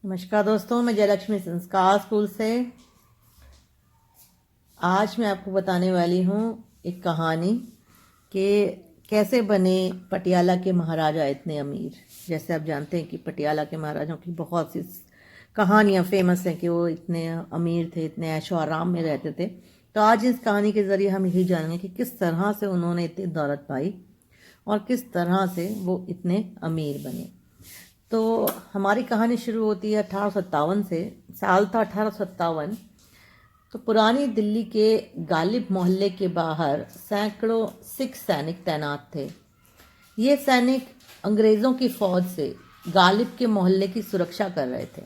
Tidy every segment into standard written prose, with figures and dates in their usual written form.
नमस्कार दोस्तों, मैं जयलक्ष्मी संस्कार स्कूल से। आज मैं आपको बताने वाली हूँ एक कहानी कि कैसे बने पटियाला के महाराजा इतने अमीर। जैसे आप जानते हैं कि पटियाला के महाराजाओं की बहुत सी कहानियाँ फेमस हैं कि वो इतने अमीर थे, इतने ऐशो आराम में रहते थे। तो आज इस कहानी के ज़रिए हम यही जानेंगे कि किस तरह से उन्होंने इतनी दौलत पाई और किस तरह से वो इतने अमीर बने। तो हमारी कहानी शुरू होती है 1857 से। साल था 1857। तो पुरानी दिल्ली के गालिब मोहल्ले के बाहर सैकड़ों सिख सैनिक तैनात थे। ये सैनिक अंग्रेज़ों की फौज से गालिब के मोहल्ले की सुरक्षा कर रहे थे।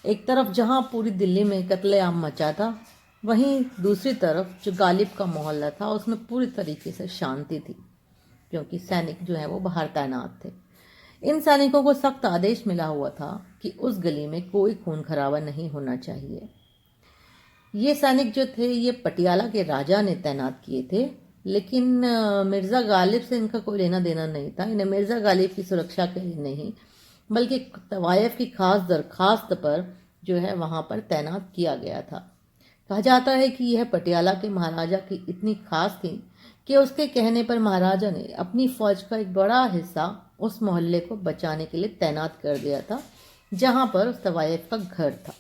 एक तरफ जहां पूरी दिल्ली में कत्लेआम मचा था, वहीं दूसरी तरफ जो गालिब का मोहल्ला था उसमें पूरी तरीके से शांति थी, क्योंकि सैनिक जो है वो बाहर तैनात थे। इन सैनिकों को सख्त आदेश मिला हुआ था कि उस गली में कोई खून खराबा नहीं होना चाहिए। ये सैनिक जो थे ये पटियाला के राजा ने तैनात किए थे, लेकिन मिर्ज़ा गालिब से इनका कोई लेना देना नहीं था। इन्हें मिर्ज़ा गालिब की सुरक्षा के लिए नहीं, बल्कि तवायफ की खास दरखास्त पर जो है वहाँ पर तैनात किया गया था। कहा जाता है कि यह पटियाला के महाराजा की इतनी खास थी कि उसके कहने पर महाराजा ने अपनी फौज का एक बड़ा हिस्सा उस मोहल्ले को बचाने के लिए तैनात कर दिया था, जहां पर उस तवायफ का घर था।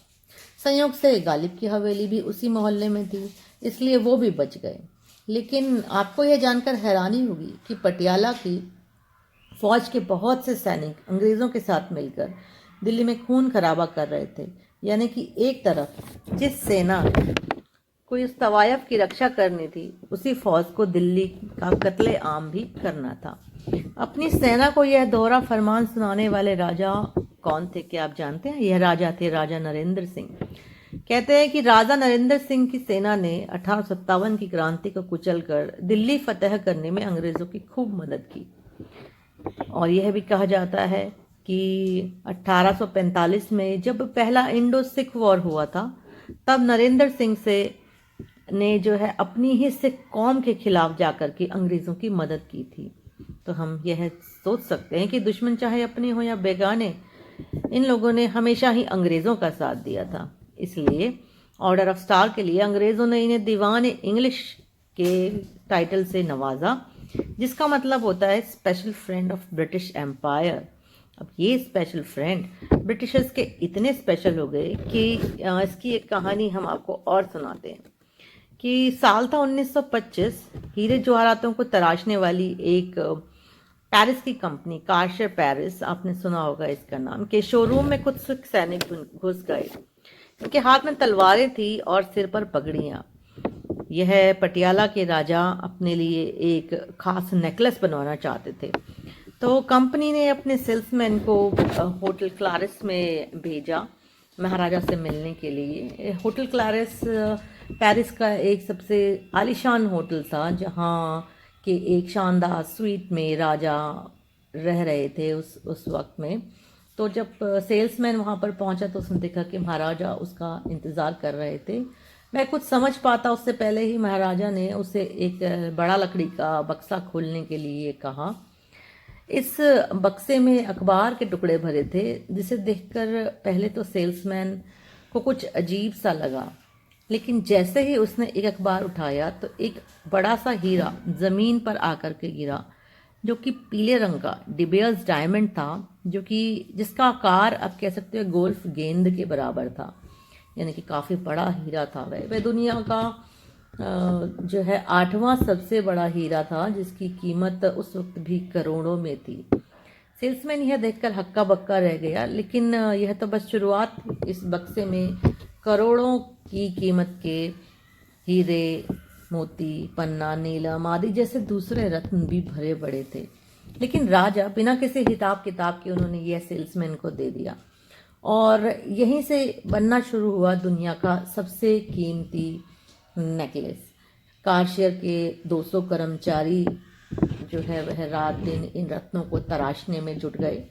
संयोग से गालिब की हवेली भी उसी मोहल्ले में थी, इसलिए वो भी बच गए। लेकिन आपको यह जानकर हैरानी होगी कि पटियाला की फौज के बहुत से सैनिक अंग्रेज़ों के साथ मिलकर दिल्ली में खून खराबा कर रहे थे। यानी कि एक तरफ जिस सेना को इस तवायफ की रक्षा करनी थी, उसी फौज को दिल्ली का कत्ले आम भी करना था। अपनी सेना को यह दोहरा फरमान सुनाने वाले राजा कौन थे, क्या आप जानते हैं? यह राजा थे राजा नरेंद्र सिंह। कहते हैं कि राजा नरेंद्र सिंह की सेना ने 1857 की क्रांति को कुचलकर दिल्ली फतह करने में अंग्रेजों की खूब मदद की। और यह भी कहा जाता है कि 1845 में जब पहला इंडो सिख वॉर हुआ था, तब नरेंद्र सिंह से ने जो है अपनी ही सिख कौम के खिलाफ जाकर के अंग्रेज़ों की मदद की थी। तो हम यह सोच सकते हैं कि दुश्मन चाहे अपने हो या बेगाने, इन लोगों ने हमेशा ही अंग्रेज़ों का साथ दिया था। इसलिए ऑर्डर ऑफ स्टार के लिए अंग्रेज़ों ने इन्हें दीवान इंग्लिश के टाइटल से नवाजा, जिसका मतलब होता है special friend of British empire. अब ये स्पेशल फ्रेंड ब्रिटिशर्स के इतने स्पेशल हो गए कि इसकी एक कहानी हम आपको और सुनाते हैं कि साल था 1925। हीरे जवाहरातों को तराशने वाली एक पेरिस की कंपनी कार्शर पेरिस, आपने सुना होगा इसका नाम, के शोरूम में कुछ सिख सैनिक घुस गए। उनके हाथ में तलवारें थी और सिर पर पगड़ियां। यह पटियाला के राजा अपने लिए एक खास नेकलेस बनवाना चाहते थे। तो कंपनी ने अपने सेल्समैन को होटल क्लारिस में भेजा महाराजा से मिलने के लिए। होटल क्लारिस पेरिस का एक सबसे आलीशान होटल था, जहाँ के एक शानदार स्वीट में राजा रह रहे थे उस वक्त में। तो जब सेल्समैन वहाँ पर पहुँचा तो उसने देखा कि महाराजा उसका इंतज़ार कर रहे थे। मैं कुछ समझ पाता उससे पहले ही महाराजा ने उसे एक बड़ा लकड़ी का बक्सा खोलने के लिए कहा। इस बक्से में अखबार के टुकड़े भरे थे, जिसे देखकर पहले तो सेल्समैन को कुछ अजीब सा लगा, लेकिन जैसे ही उसने एक अखबार उठाया तो एक बड़ा सा हीरा ज़मीन पर आकर के गिरा, जो कि पीले रंग का डिबेयर्स डायमंड था, जो कि जिसका आकार आप कह सकते हो गोल्फ गेंद के बराबर था। यानी कि काफ़ी बड़ा हीरा था। वह दुनिया का जो है 8वां सबसे बड़ा हीरा था, जिसकी कीमत उस वक्त भी करोड़ों में थी। सेल्समैन यह देखकर हक्का बक्का रह गया, लेकिन यह तो बस शुरुआत थी। इस बक्से में करोड़ों की कीमत के हीरे, मोती, पन्ना, नीलम आदि जैसे दूसरे रत्न भी भरे पड़े थे। लेकिन राजा बिना किसी हिसाब किताब के उन्होंने यह सेल्समैन को दे दिया, और यहीं से बनना शुरू हुआ दुनिया का सबसे कीमती नेकलेस। कारशेर के 200 कर्मचारी जो है वह रात दिन इन रत्नों को तराशने में जुट गए,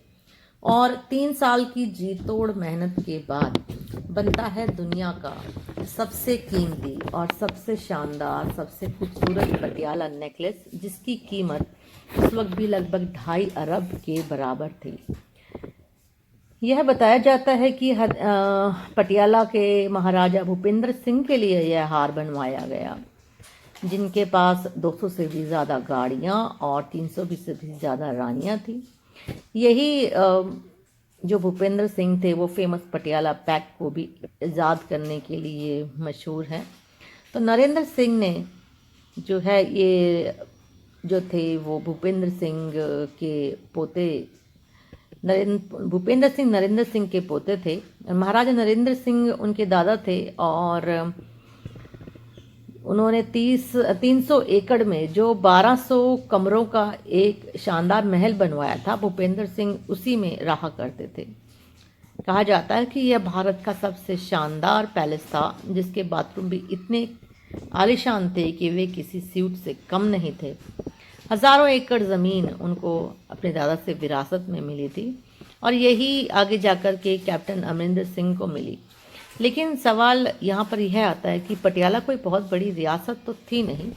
और 3 साल की जी तोड़ मेहनत के बाद बनता है दुनिया का सबसे कीमती और सबसे शानदार, सबसे खूबसूरत पटियाला नेकलेस, जिसकी कीमत उस वक्त भी लगभग 2.5 अरब के बराबर थी। यह बताया जाता है कि पटियाला के महाराजा भूपेंद्र सिंह के लिए यह हार बनवाया गया, जिनके पास 200 से भी ज़्यादा गाड़ियाँ और 300 से भी ज़्यादा रानियाँ थी। यही जो भूपेंद्र सिंह थे वो फेमस पटियाला पैक को भी ईजाद करने के लिए मशहूर हैं। तो नरेंद्र सिंह ने जो है ये जो थे वो भूपेंद्र सिंह के पोते भूपेंद्र सिंह नरेंद्र सिंह के पोते थे। महाराजा नरेंद्र सिंह उनके दादा थे और उन्होंने 300 एकड़ में जो 1200 कमरों का एक शानदार महल बनवाया था, भूपेंद्र सिंह उसी में रहा करते थे। कहा जाता है कि यह भारत का सबसे शानदार पैलेस था, जिसके बाथरूम भी इतने आलीशान थे कि वे किसी स्यूट से कम नहीं थे। हज़ारों एकड़ ज़मीन उनको अपने दादा से विरासत में मिली थी और यही आगे जाकर के कैप्टन अमरिंदर सिंह को मिली। लेकिन सवाल यहाँ पर यह आता है कि पटियाला कोई बहुत बड़ी रियासत तो थी नहीं,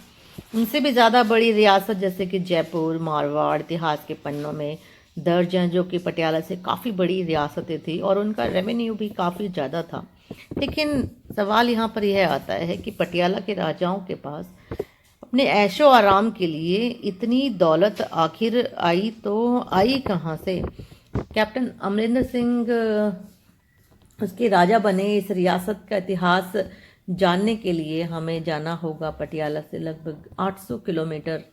उनसे भी ज़्यादा बड़ी रियासत जैसे कि जयपुर, मारवाड़ इतिहास के पन्नों में दर्ज हैं, जो कि पटियाला से काफ़ी बड़ी रियासतें थी और उनका रेवेन्यू भी काफ़ी ज़्यादा था। लेकिन सवाल यहाँ पर यह आता है कि पटियाला के राजाओं के पास अपने ऐशो आराम के लिए इतनी दौलत आखिर आई तो आई कहाँ से। कैप्टन अमरिंदर सिंह उसके राजा बने। इस रियासत का इतिहास जानने के लिए हमें जाना होगा पटियाला से लगभग 800 किलोमीटर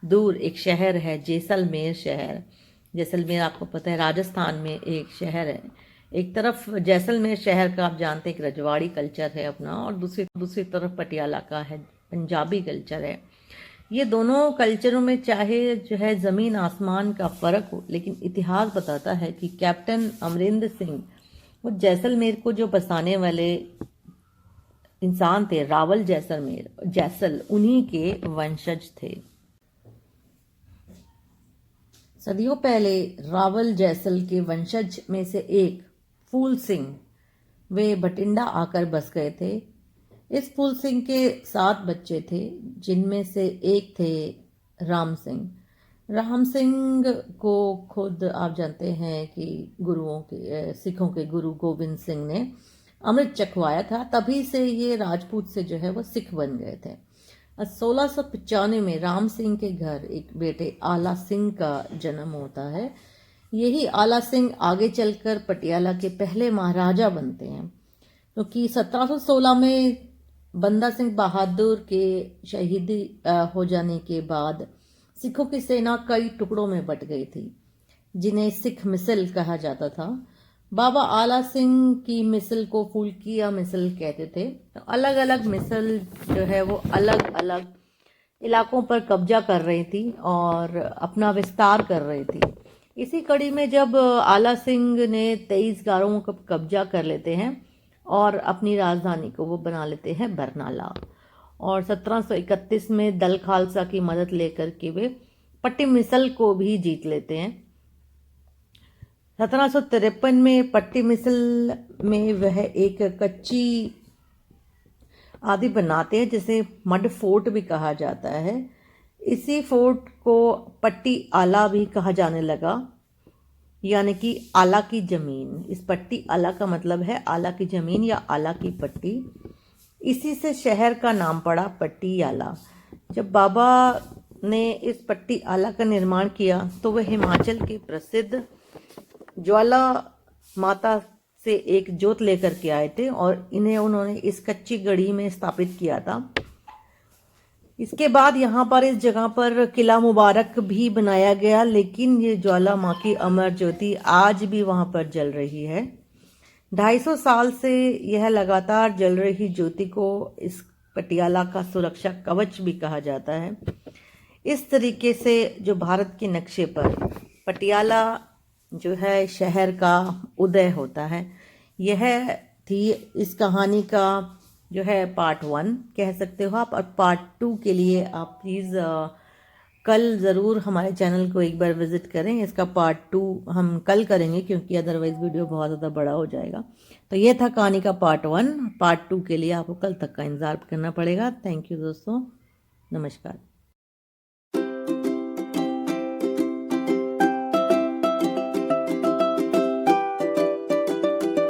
दूर एक शहर है जैसलमेर शहर। जैसलमेर आपको पता है राजस्थान में एक शहर है। एक तरफ जैसलमेर शहर का आप जानते हैं कि रजवाड़ी कल्चर है अपना, और दूसरी तरफ पटियाला का है पंजाबी कल्चर है। ये दोनों कल्चरों में चाहे जो है ज़मीन आसमान का फ़र्क हो, लेकिन इतिहास बताता है कि कैप्टन अमरिंदर सिंह वो जैसलमेर को जो बसाने वाले इंसान थे, रावल जैसल उन्हीं के वंशज थे। सदियों पहले रावल जैसल के वंशज में से एक फूल सिंह वे बठिंडा आकर बस गए थे। इस फूल सिंह के 7 बच्चे थे, जिनमें से एक थे राम सिंह। राम सिंह को खुद आप जानते हैं कि सिखों के गुरु गोविंद सिंह ने अमृत चखवाया था, तभी से ये राजपूत से जो है वो सिख बन गए थे। 1695 में राम सिंह के घर एक बेटे आला सिंह का जन्म होता है। यही आला सिंह आगे चलकर पटियाला के पहले महाराजा बनते हैं, क्योंकि 1716 में बंदा सिंह बहादुर के शहीदी हो जाने के बाद सिखों की सेना कई टुकड़ों में बट गई थी, जिन्हें सिख मिसल कहा जाता था। बाबा आला सिंह की मिसल को फुल्किया मिसल कहते थे। तो अलग अलग मिसल जो है वो अलग अलग इलाकों पर कब्जा कर रही थी और अपना विस्तार कर रही थी। इसी कड़ी में जब आला सिंह ने 23 गांवों को कब्जा कर लेते हैं और अपनी राजधानी को वो बना लेते हैं बरनाला, और 1731 में दल खालसा की मदद लेकर के वे पट्टी मिसल को भी जीत लेते हैं। 1753 में पट्टी मिसल में वह एक कच्ची आदि बनाते हैं, जिसे मड फोर्ट भी कहा जाता है। इसी फोर्ट को पट्टी आला भी कहा जाने लगा, यानी कि आला की ज़मीन। इस पट्टी आला का मतलब है आला की ज़मीन या आला की पट्टी। इसी से शहर का नाम पड़ा पट्टी आला। जब बाबा ने इस पट्टी आला का निर्माण किया तो वह हिमाचल के प्रसिद्ध ज्वाला माता से एक जोत लेकर के आए थे और इन्हें उन्होंने इस कच्ची गढ़ी में स्थापित किया था। इसके बाद यहाँ पर इस जगह पर किला मुबारक भी बनाया गया, लेकिन ये ज्वाला माँ की अमर ज्योति आज भी वहाँ पर जल रही है। 250 साल से यह लगातार जल रही ज्योति को इस पटियाला का सुरक्षा कवच भी कहा जाता है। इस तरीके से जो भारत के नक्शे पर पटियाला जो है शहर का उदय होता है। यह थी इस कहानी का जो है पार्ट 1 कह सकते हो आप, और पार्ट 2 के लिए आप प्लीज़ कल ज़रूर हमारे चैनल को एक बार विज़िट करें। इसका पार्ट 2 हम कल करेंगे, क्योंकि अदरवाइज़ वीडियो बहुत ज़्यादा बड़ा हो जाएगा। तो ये था कहानी का पार्ट 1। पार्ट 2 के लिए आपको कल तक का इंतज़ार करना पड़ेगा। थैंक यू दोस्तों, नमस्कार।